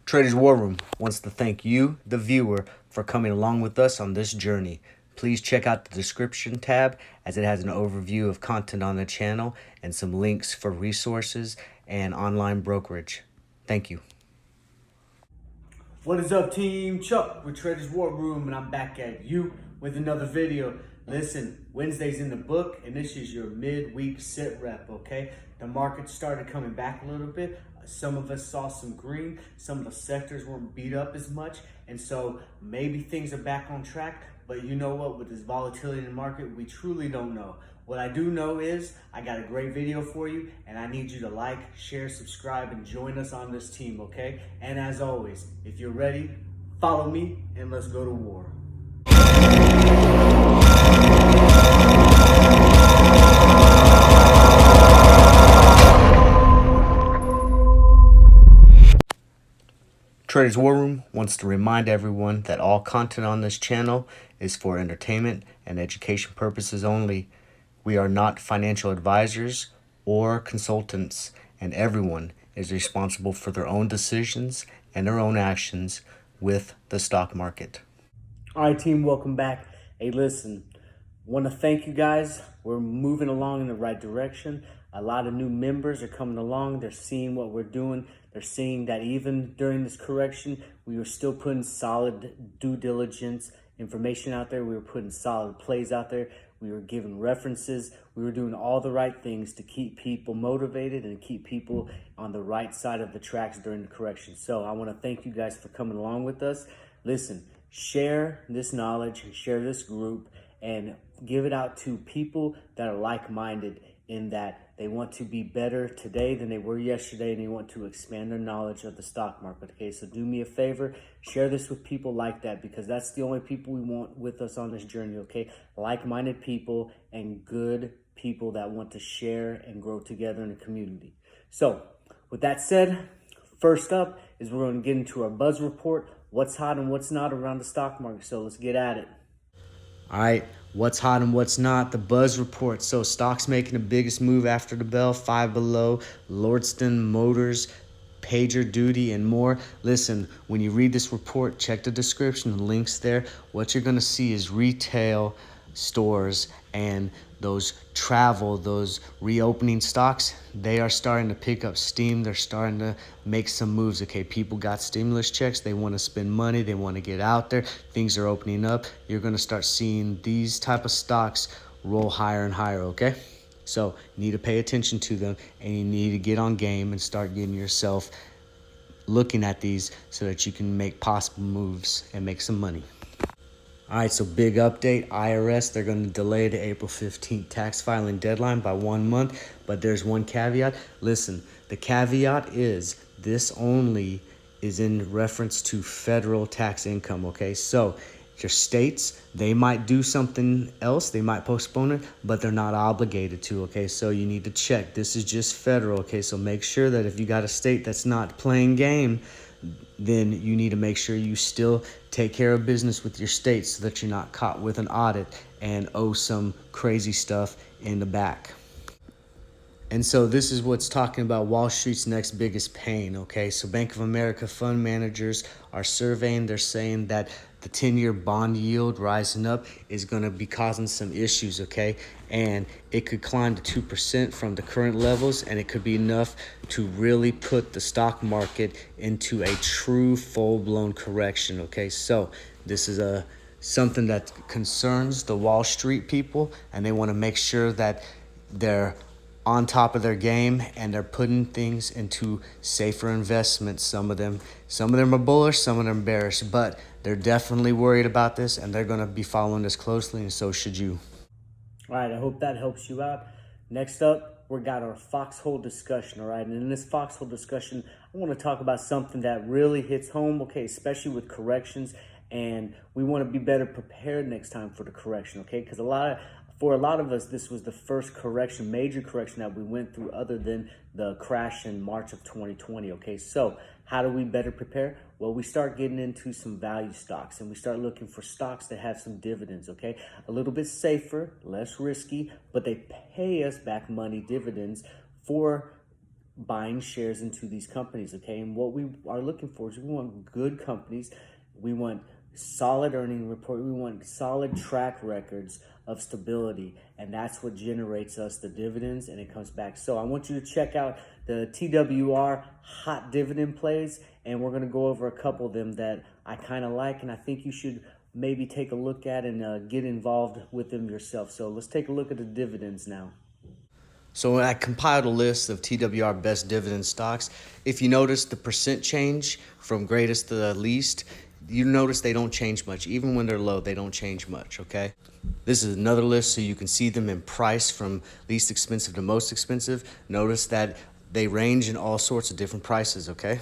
Traders War Room wants to thank you, the viewer, for coming along with us on this journey. Please check out the description tab as it has an overview of content on the channel and some links for resources and online brokerage. Thank you. What is up, team? Chuck with Traders War Room, and I'm back at you with another video. Listen, Wednesday's in the book, and this is your midweek SITREP, okay? The market started coming back a little bit. Some of us saw some green. Some of the sectors weren't beat up as much, and so maybe things are back on track. But you know what? With this volatility in the market, we truly don't know. What I do know is I got a great video for you, and I need you to like, share, subscribe, and join us on this team, okay? And as always, if you're ready, follow me, and let's go to war. Traders War Room wants to remind everyone that all content on this channel is for entertainment and education purposes only. We are not financial advisors or consultants, and everyone is responsible for their own decisions and their own actions with the stock market. All right, team, welcome back. Hey, listen, want to thank you guys. We're moving along in the right direction. A lot of new members are coming along. They're seeing what we're doing. They're seeing that even during this correction, we were still putting solid due diligence information out there. We were putting solid plays out there. We were giving references. We were doing all the right things to keep people motivated and keep people on the right side of the tracks during the correction. So I want to thank you guys for coming along with us. Listen, share this knowledge and share this group and give it out to people that are like-minded in that they want to be better today than they were yesterday, and they want to expand their knowledge of the stock market. Okay, so do me a favor, share this with people like that, because that's the only people we want with us on this journey, okay? Like-minded people and good people that want to share and grow together in a community. So with that said, first up is we're going to get into our buzz report, what's hot and what's not around the stock market. So let's get at it. All right, what's hot and what's not, the buzz report. So stocks making the biggest move after the bell, Five Below, Lordstown Motors, PagerDuty, and more. Listen, when you read this report, check the description, the links there. What you're going to see is retail stores and those travel, those reopening stocks, they are starting to pick up steam. They're starting to make some moves. Okay, people got stimulus checks. They want to spend money. They want to get out there. Things are opening up. You're going to start seeing these type of stocks roll higher and higher, okay? So you need to pay attention to them, and you need to get on game and start getting yourself looking at these so that you can make possible moves and make some money. All right, so big update. IRS, they're going to delay the April 15th tax filing deadline by 1 month, but there's one caveat. Listen, the caveat is this only is in reference to federal tax income, okay? So your states, they might do something else. They might postpone it, but they're not obligated to, okay? So you need to check. This is just federal, okay? So make sure that if you got a state that's not playing game, then you need to make sure you still take care of business with your state so that you're not caught with an audit and owe some crazy stuff in the back. And so this is what's talking about Wall Street's next biggest pain, okay? So Bank of America fund managers are surveying. They're saying that the 10-year bond yield rising up is going to be causing some issues, okay? And it could climb to 2% from the current levels, and it could be enough to really put the stock market into a true full-blown correction, okay? So this is something that concerns the Wall Street people, and they want to make sure that they're on top of their game and they're putting things into safer investments. Some of them are bullish, some of them bearish, but they're definitely worried about this, and they're going to be following this closely, and so should you. All right, I hope that helps you out. Next up, we got our foxhole discussion, all right? And in this foxhole discussion, I want to talk about something that really hits home, okay, especially with corrections, and we want to be better prepared next time for the correction, okay? Because for a lot of us, this was the first correction, major correction that we went through other than the crash in March of 2020, okay? So how do we better prepare? Well, we start getting into some value stocks, and we start looking for stocks that have some dividends, okay? A little bit safer, less risky, but they pay us back money dividends for buying shares into these companies, okay? And what we are looking for is we want good companies. We want solid earning report. We want solid track records of stability, and that's what generates us the dividends, and it comes back. So I want you to check out the TWR hot dividend plays, and we're going to go over a couple of them that I kind of like, and I think you should maybe take a look at and get involved with them yourself. So let's take a look at the dividends now. So I compiled a list of TWR best dividend stocks. If you notice the percent change from greatest to the least, you notice they don't change much. Even when they're low, they don't change much, okay? This is another list so you can see them in price from least expensive to most expensive. Notice that they range in all sorts of different prices, okay?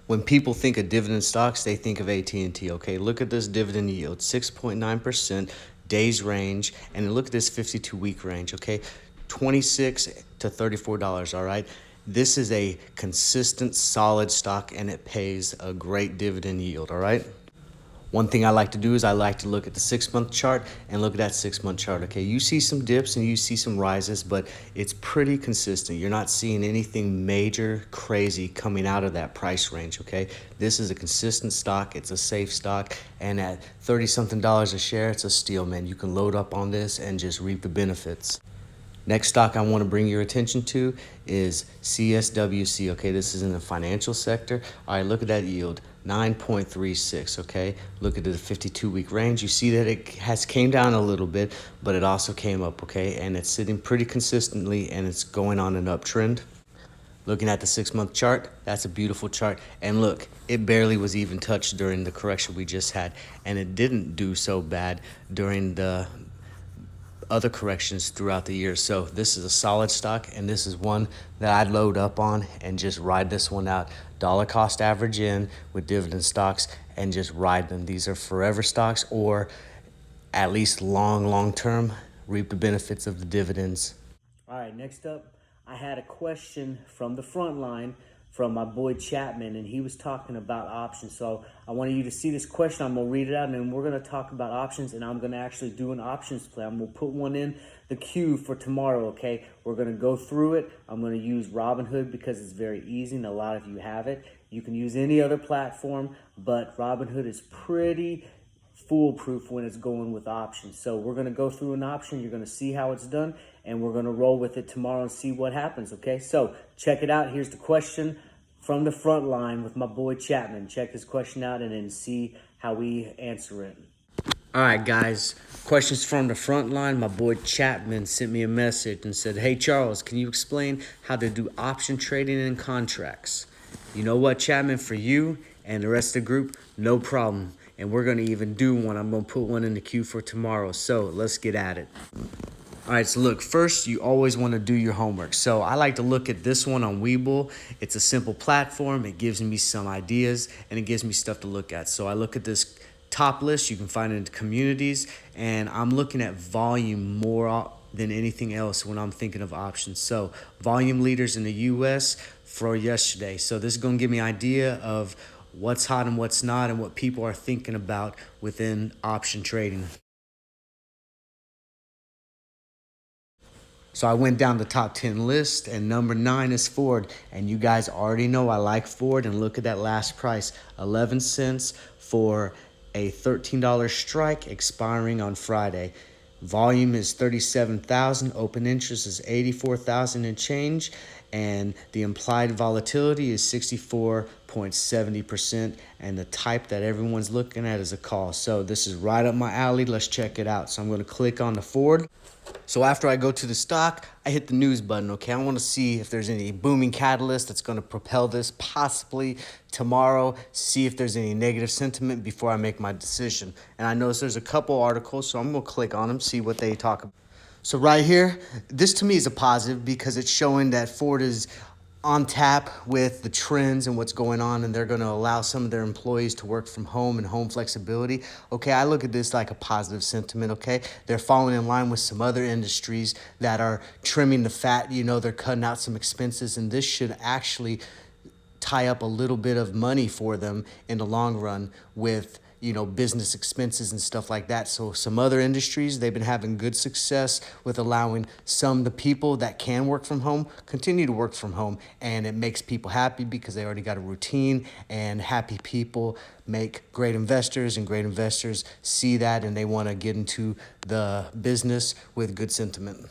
When people think of dividend stocks, they think of AT&T, okay? Look at this dividend yield, 6.9%, days range, and look at this 52-week range, okay? $26 to $34, all right? This is a consistent, solid stock, and it pays a great dividend yield, all right? One thing I like to do is I like to look at the 6-month chart and look at that 6-month chart, okay? You see some dips and you see some rises, but it's pretty consistent. You're not seeing anything major, crazy coming out of that price range, okay? This is a consistent stock. It's a safe stock, and at $30-something a share, it's a steal, man. You can load up on this and just reap the benefits. Next stock I want to bring your attention to is CSWC, okay? This is in the financial sector. All right, look at that yield, 9.36, okay? Look at the 52-week range. You see that it has came down a little bit, but it also came up, okay? And it's sitting pretty consistently, and it's going on an uptrend. Looking at the 6-month chart, that's a beautiful chart. And look, it barely was even touched during the correction we just had, and it didn't do so bad during the other corrections throughout the year. So this is a solid stock, and this is one that I'd load up on and just ride this one out. Dollar cost average in with dividend stocks and just ride them. These are forever stocks, or at least long term, reap the benefits of the dividends. All right, next up, I had a question from the front line from my boy Chapman, and he was talking about options. So I wanted you to see this question. I'm gonna read it out, and then we're gonna talk about options, and I'm gonna actually do an options play. I'm gonna put one in the queue for tomorrow, okay? We're gonna go through it. I'm gonna use Robinhood because it's very easy, and a lot of you have it. You can use any other platform, but Robinhood is pretty foolproof when it's going with options. So we're going to go through an option. You're going to see how it's done, and we're going to roll with it tomorrow and see what happens, okay? So check it out. Here's the question from the front line with my boy Chapman. Check this question out and then see how we answer it. All right, guys, questions from the front line. My boy Chapman sent me a message and said, hey, Charles, can you explain how to do option trading in contracts? You know what, Chapman, for you and the rest of the group, no problem. And we're going to even do one. I'm going to put one in the queue for tomorrow. So let's get at it. All right, so look, first, you always want to do your homework. So I like to look at this one on Webull. It's a simple platform. It gives me some ideas, and it gives me stuff to look at. So I look at this top list. You can find it in communities, and I'm looking at volume more than anything else when I'm thinking of options. So volume leaders in the U.S. for yesterday. So this is going to give me an idea of what's hot and what's not, and what people are thinking about within option trading. So I went down the top 10 list, and number 9 is Ford. And you guys already know I like Ford, and look at that last price, 11 cents for a $13 strike expiring on Friday. Volume is 37,000, open interest is 84,000 and change, and the implied volatility is 64.70%, and the type that everyone's looking at is a call. So this is right up my alley. Let's check it out. So I'm going to click on the Ford. So after I go to the stock, I hit the news button, okay? I want to see if there's any booming catalyst that's going to propel this possibly tomorrow, see if there's any negative sentiment before I make my decision. And I notice there's a couple articles, so I'm going to click on them, see what they talk about. So right here, this to me is a positive because it's showing that Ford is on tap with the trends and what's going on, and they're going to allow some of their employees to work from home and home flexibility. Okay, I look at this like a positive sentiment, okay? They're falling in line with some other industries that are trimming the fat. You know, they're cutting out some expenses, and this should actually tie up a little bit of money for them in the long run with business expenses and stuff like that. So some other industries, they've been having good success with allowing some of the people that can work from home continue to work from home. And it makes people happy because they already got a routine, and happy people make great investors, and great investors see that and they want to get into the business with good sentiment.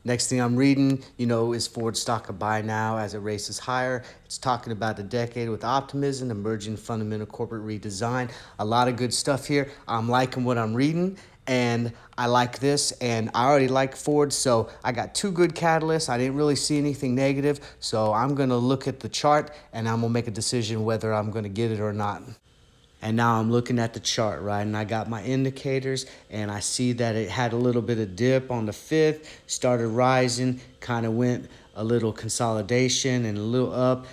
Next thing I'm reading, is Ford stock a buy now as it races higher. It's talking about the decade with optimism, emerging fundamental corporate redesign. A lot of good stuff here. I'm liking what I'm reading, and I like this, and I already like Ford, so I got two good catalysts. I didn't really see anything negative, so I'm going to look at the chart, and I'm going to make a decision whether I'm going to get it or not. And now I'm looking at the chart, right? And I got my indicators, and I see that it had a little bit of dip on the 5th, started rising, kind of went a little consolidation and a little up,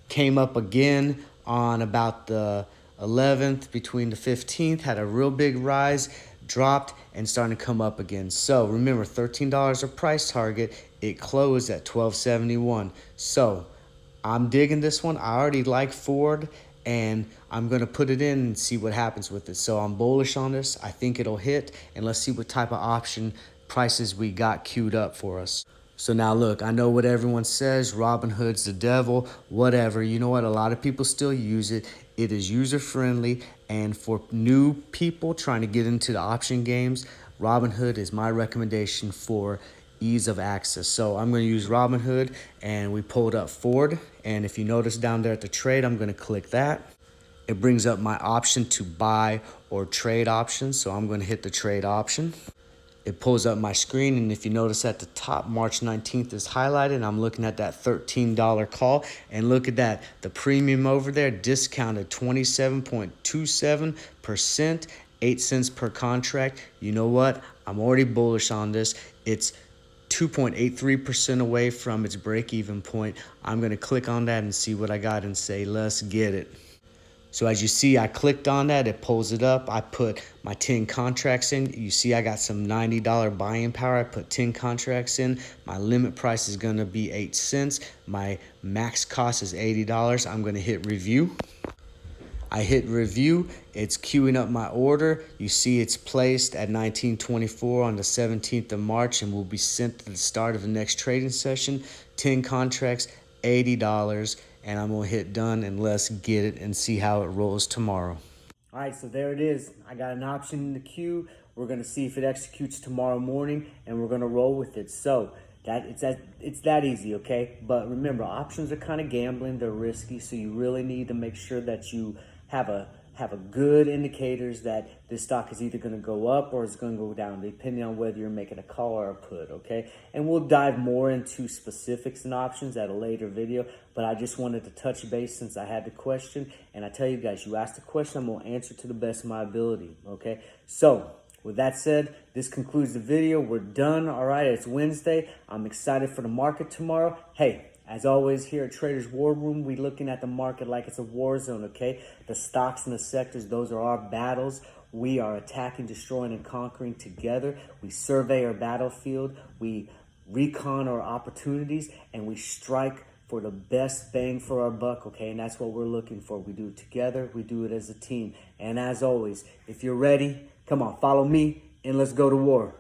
came up again on about the 11th between the 15th, had a real big rise, dropped, and starting to come up again. So remember, $13 a price target. It closed at $12.71. So I'm digging this one. I already like Ford, and I'm going to put it in and see what happens with it. So I'm bullish on this. I think it'll hit, and let's see what type of option prices we got queued up for us. So now look, I know what everyone says, Robinhood's the devil, whatever. You know what? A lot of people still use it. It is user-friendly, and for new people trying to get into the option games, Robinhood is my recommendation for ease of access. So I'm going to use Robinhood, and we pulled up Ford, and if you notice down there at the trade, I'm going to click that. It brings up my option to buy or trade options, so I'm going to hit the trade option. It pulls up my screen, and if you notice at the top, March 19th is highlighted. I'm looking at that $13 call, and look at that. The premium over there discounted 27.27%, 8 cents per contract. You know what? I'm already bullish on this. It's 2.83% away from its break-even point. I'm going to click on that and see what I got and say, let's get it. So as you see, I clicked on that, it pulls it up. I put my 10 contracts in. You see I got some $90 buying power. I put 10 contracts in. My limit price is going to be 8 cents. My max cost is $80. I'm going to hit review. I hit review. It's queuing up my order. You see it's placed at 1924 on the 17th of March and will be sent to the start of the next trading session. 10 contracts, $80. And I'm going to hit done, and let's get it and see how it rolls tomorrow. All right, so there it is. I got an option in the queue. We're going to see if it executes tomorrow morning, and we're going to roll with it. So it's that easy, okay? But remember, options are kind of gambling. They're risky, so you really need to make sure that you have a good indicators that this stock is either going to go up or it's going to go down, depending on whether you're making a call or a put, okay? And we'll dive more into specifics and options at a later video, but I just wanted to touch base since I had the question. And I tell you guys, you asked the question, I'm going to answer to the best of my ability, okay? So with that said, this concludes the video. We're done, all right? It's Wednesday. I'm excited for the market tomorrow. Hey, as always, here at Traders War Room, we're looking at the market like it's a war zone, okay? The stocks and the sectors, those are our battles. We are attacking, destroying, and conquering together. We survey our battlefield. We recon our opportunities, and we strike for the best bang for our buck, okay? And that's what we're looking for. We do it together. We do it as a team. And as always, if you're ready, come on, follow me, and let's go to war.